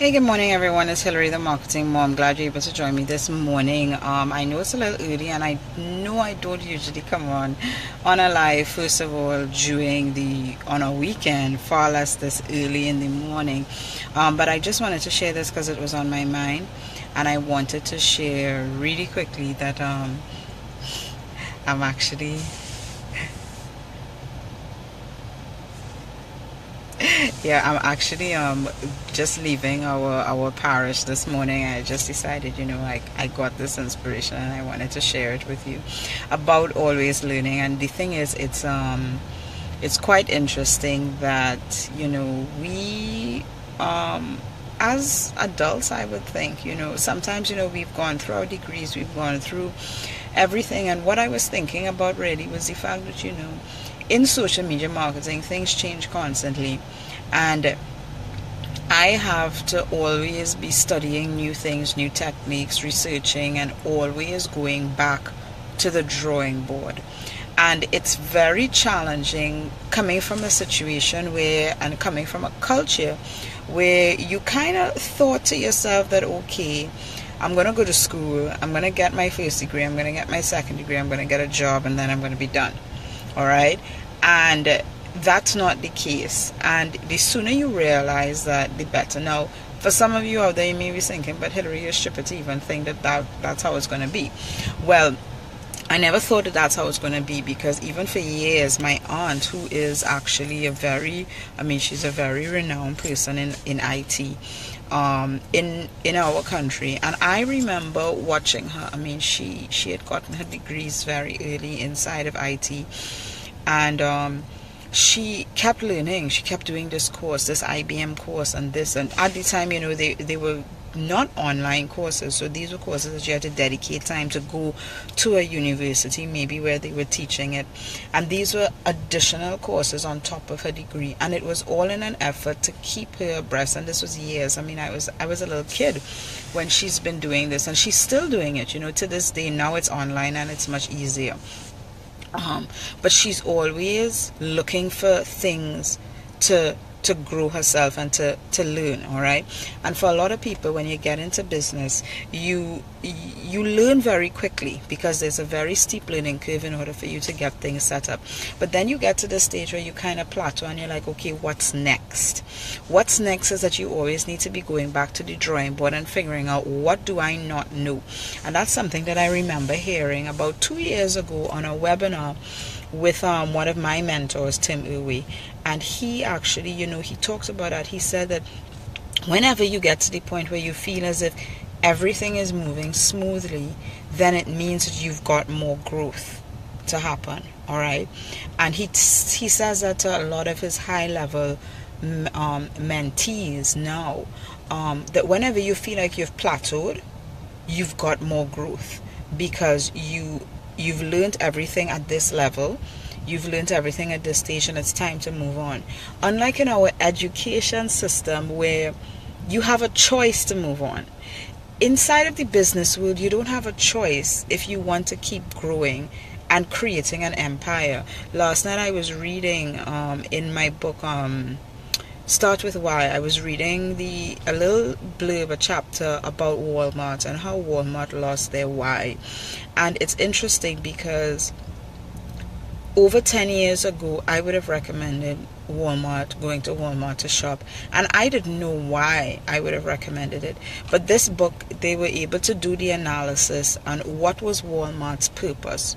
Hey, good morning, everyone. It's Hillary, the marketing mom. Glad you're able to join me this morning. I know it's a little early, and I know I don't usually come on a live. First of all, on a weekend, far less this early in the morning. But I just wanted to share this because it was on my mind, and I wanted to share really quickly that I'm actually Yeah, I'm actually just leaving our parish this morning. I just decided, I got this inspiration and I wanted to share it with you about always learning. And the thing is, it's quite interesting that we as adults, I would think, sometimes we've gone through our degrees, we've gone through everything, and what I was thinking about really was the fact that in social media marketing things change constantly, and I have to always be studying new things, new techniques, researching, and always going back to the drawing board. And it's very challenging coming from a situation and coming from a culture where you kind of thought to yourself that, okay, I'm going to go to school, I'm going to get my first degree, I'm going to get my second degree, I'm going to get a job, and then I'm going to be done. All right? And that's not the case. And the sooner you realize that, the better. Now, for some of you out there, you may be thinking, but Hillary, you're stupid to even think that's how it's going to be. Well, I never thought that that's how it's going to be, because even for years, my aunt, who is actually she's a very renowned person in IT, in our country, and I remember watching her. She had gotten her degrees very early inside of IT, and she kept learning. She kept doing this course, this IBM course, and this. And at the time, they were not online courses, so these were courses that you had to dedicate time to go to a university, maybe where they were teaching it. And these were additional courses on top of her degree, and it was all in an effort to keep her abreast. And this was years. I was a little kid when she's been doing this, and she's still doing it. To this day, now it's online and it's much easier. But she's always looking for things to grow herself and to learn. All right. And for a lot of people, when you get into business, you learn very quickly, because there's a very steep learning curve in order for you to get things set up. But then you get to the stage where you kind of plateau and you're like, okay, what's next? What's next is that you always need to be going back to the drawing board and figuring out, what do I not know? And that's something that I remember hearing about 2 years ago on a webinar with one of my mentors, Tim Uwe. And he actually, he talks about that. He said that whenever you get to the point where you feel as if everything is moving smoothly, then it means that you've got more growth to happen. All right. And he says that to a lot of his high level mentees now, that whenever you feel like you've plateaued, you've got more growth, because you've learned everything at this level, you've learned everything at this stage, and it's time to move on. Unlike in our education system, where you have a choice to move on, inside of the business world, you don't have a choice if you want to keep growing and creating an empire. Last night I was reading in my book, Start With Why. I was reading a little blurb, a chapter about Walmart and how Walmart lost their why. And it's interesting because over 10 years ago, I would have recommended going to Walmart to shop, and I didn't know why I would have recommended it. But this book, they were able to do the analysis on what was Walmart's purpose.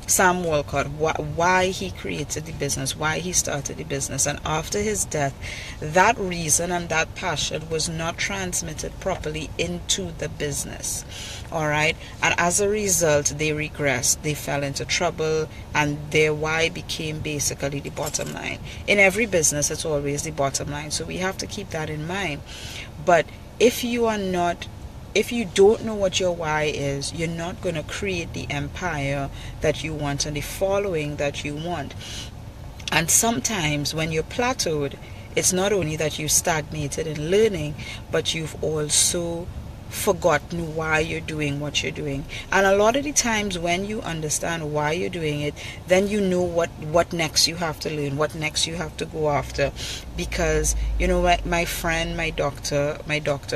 Sam Walcott, why he created the business, why he started the business. And after his death, that reason and that passion was not transmitted properly into the business. All right. And as a result, they regressed, they fell into trouble, and their why became basically the bottom line. In every business, it's always the bottom line. So we have to keep that in mind. But if you don't know what your why is, you're not going to create the empire that you want and the following that you want. And sometimes when you're plateaued, it's not only that you stagnated in learning, but you've also forgotten why you're doing what you're doing. And a lot of the times when you understand why you're doing it, then you know what next you have to learn, what next you have to go after. Because you know what, my friend, my doctor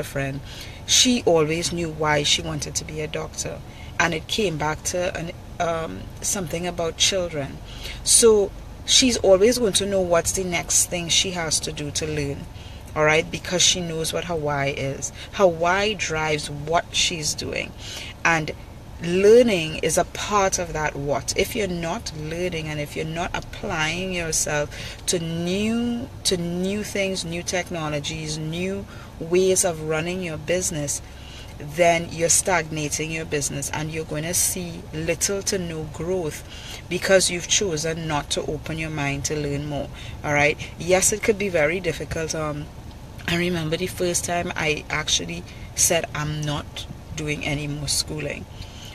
friend, she always knew why she wanted to be a doctor, and it came back to something about children. So she's always going to know what's the next thing she has to do to learn. All right, because she knows what her why is. Her why drives what she's doing, and learning is a part of that what. If you're not learning, and if you're not applying yourself to new things, new technologies, new ways of running your business, then you're stagnating your business, and you're going to see little to no growth, because you've chosen not to open your mind to learn more. All right, yes, it could be very difficult. I remember the first time I actually said I'm not doing any more schooling.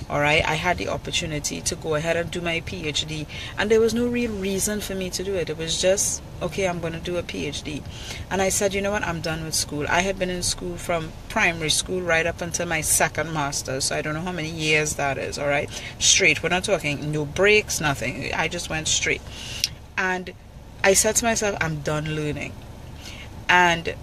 Alright, I had the opportunity to go ahead and do my PhD, and there was no real reason for me to do it. It was just, okay, I'm going to do a PhD. And I said, you know what, I'm done with school. I had been in school from primary school right up until my second master's, so I don't know how many years that is. Alright, straight. We're not talking no breaks, nothing. I just went straight. And I said to myself, I'm done learning. And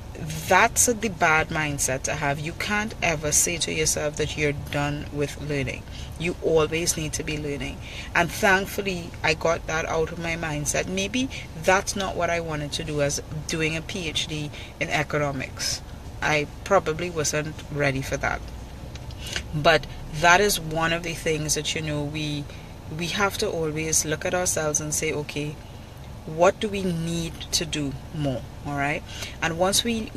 that's the bad mindset to have. You can't ever say to yourself that you're done with learning. You always need to be learning. And thankfully, I got that out of my mindset. Maybe that's not what I wanted to do, as doing a PhD in economics. I probably wasn't ready for that. But that is one of the things that, you know, we have to always look at ourselves and say, okay, what do we need to do more? All right, and once we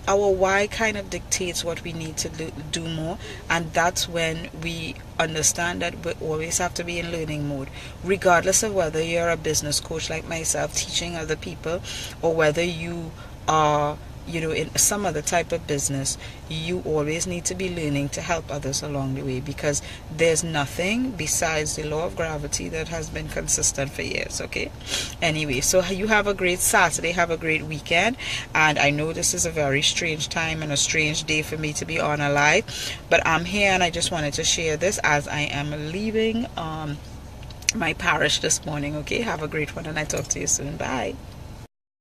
our why kind of dictates what we need to do more, and that's when we understand that we always have to be in learning mode, regardless of whether you're a business coach like myself teaching other people, or whether you are, you know, in some other type of business. You always need to be learning to help others along the way, because there's nothing besides the law of gravity that has been consistent for years. Okay, anyway, so you have a great Saturday, have a great weekend. And I know this is a very strange time and a strange day for me to be on a live, but I'm here, and I just wanted to share this as I am leaving my parish this morning. Okay, have a great one, and I talk to you soon. Bye.